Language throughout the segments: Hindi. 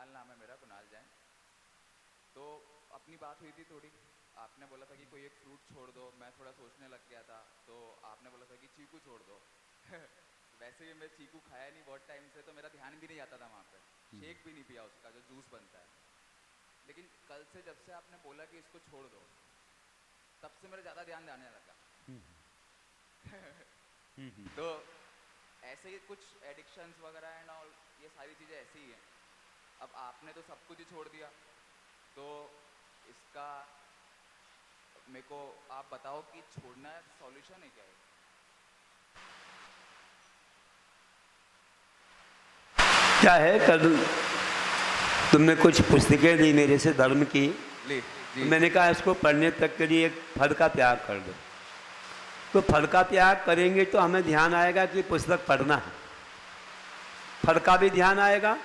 कुणाल नाम है मेरा, कुणाल जैन। तो अपनी बात हुई थी थोड़ी, आपने बोला था कि कोई एक फ्रूट छोड़ दो, मैं थोड़ा सोचने लग गया था, तो आपने बोला था कि चीकू छोड़ दो। वैसे भी मैं चीकू खाया नहीं बहुत टाइम से, तो मेरा ध्यान भी नहीं जाता था वहाँ पे, शेक भी नहीं पिया उसका जो जूस बनता है। लेकिन कल से जब से आपने बोला कि इसको छोड़ दो, तब से मेरा ज़्यादा ध्यान जाने लगा। तो ऐसे ही कुछ एडिक्शंस वगैरह एंड ऑल, ये सारी चीज़ें ऐसी ही हैं। अब आपने तो सब कुछ ही छोड़ दिया, तो इसका मेरे को आप बताओ कि छोड़ना है सॉल्यूशन है क्या है? क्या है, कल तुमने कुछ पुस्तकें ली मेरे से धर्म की, जी। मैंने कहा इसको पढ़ने तक के लिए एक फल का त्याग कर दो। तो फल का त्याग करेंगे तो हमें ध्यान आएगा कि पुस्तक पढ़ना है, फल का भी ध्यान आएगा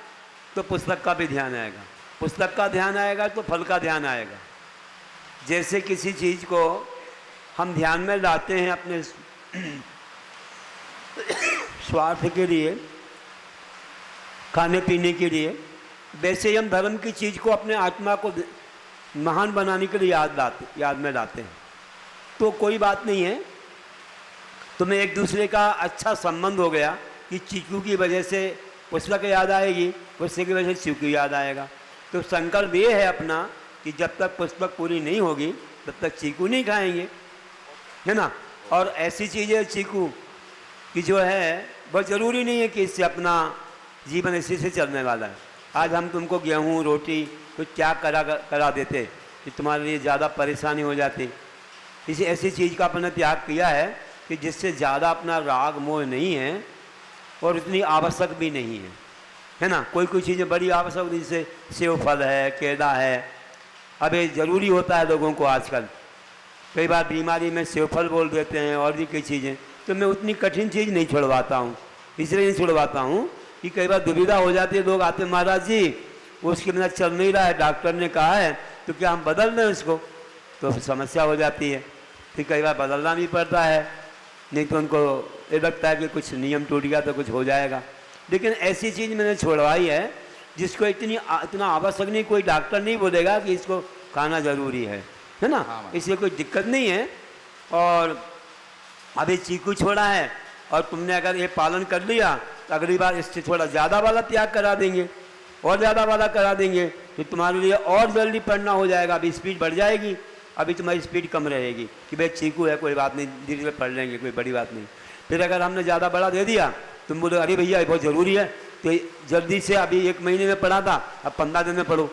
तो पुस्तक का भी ध्यान आएगा, पुस्तक का ध्यान आएगा तो फल का ध्यान आएगा। जैसे किसी चीज़ को हम ध्यान में लाते हैं अपने स्वार्थ के लिए, खाने पीने के लिए, वैसे ही हम धर्म की चीज़ को अपने आत्मा को महान बनाने के लिए याद में लाते हैं। तो कोई बात नहीं है, तुम्हें एक दूसरे का अच्छा संबंध हो गया कि चीकू की वजह से पुस्तक याद आएगी, पुस्तक की वजह से चीकू याद आएगा। तो संकल्प ये है अपना कि जब तक पुस्तक पूरी नहीं होगी तब तक चीकू नहीं खाएंगे, है ना। और ऐसी चीज़ें चीकू कि जो है बहुत ज़रूरी नहीं है कि इससे अपना जीवन इसी से चलने वाला है। आज हम तुमको गेहूँ रोटी कुछ त्याग करा देते कि तुम्हारे लिए ज़्यादा परेशानी हो जाती। इसी ऐसी चीज़ का अपने त्याग किया है कि जिससे ज़्यादा अपना राग मोह नहीं है और इतनी आवश्यक भी नहीं है ना। कोई कोई चीज़ें बड़ी आवश्यक होती, जैसे सेव फल है, केला है। अब ये ज़रूरी होता है लोगों को आजकल, कई बार बीमारी में सेव फल बोल देते हैं और भी कई चीज़ें। तो मैं उतनी कठिन चीज़ नहीं छुड़वाता हूँ, इसलिए नहीं छुड़वाता हूँ कि कई बार दुविधा हो जाती है। लोग आते हैं, महाराज जी उसके बिना चल नहीं रहा है, डॉक्टर ने कहा है, तो क्या हम बदल दें इसको? तो फिर समस्या हो जाती है, फिर कई बार बदलना भी पड़ता है, नहीं तो उनको ये लगता है कि कुछ नियम टूट गया तो कुछ हो जाएगा। लेकिन ऐसी चीज़ मैंने छोड़वाई है जिसको इतना आवश्यक नहीं, कोई डॉक्टर नहीं बोलेगा कि इसको खाना ज़रूरी है ना। इसलिए कोई दिक्कत नहीं है। और अभी चीकू छोड़ा है और तुमने अगर ये पालन कर लिया तो अगली बार इससे थोड़ा ज़्यादा वाला त्याग करा देंगे और ज़्यादा वाला करा देंगे, तो तुम्हारे लिए और जल्दी पढ़ना हो जाएगा। अभी स्पीड बढ़ जाएगी, अभी तुम्हारी स्पीड कम रहेगी कि भाई चीकू है, कोई बात नहीं, धीरे धीरे पढ़ लेंगे, कोई बड़ी बात नहीं। फिर अगर हमने ज़्यादा बड़ा दे दिया, तुम बोले अरे भैया ये बहुत ज़रूरी है, तो जल्दी से अभी 1 महीने में पढ़ा था, अब 15 दिन में पढ़ो,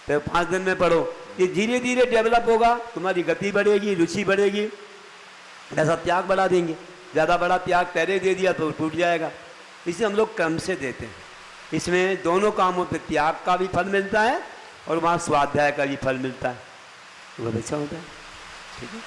फिर 5 दिन में पढ़ो। ये धीरे धीरे डेवलप होगा, तुम्हारी गति बढ़ेगी, रुचि बढ़ेगी, ऐसा त्याग बढ़ा देंगे। ज़्यादा बड़ा त्याग पहले दे दिया तो टूट जाएगा, इसे हम लोग क्रम से देते हैं। इसमें दोनों कामों पे त्याग का भी फल मिलता है और वहाँ स्वाध्याय का भी फल मिलता है, बहुत अच्छा होता है। ठीक है।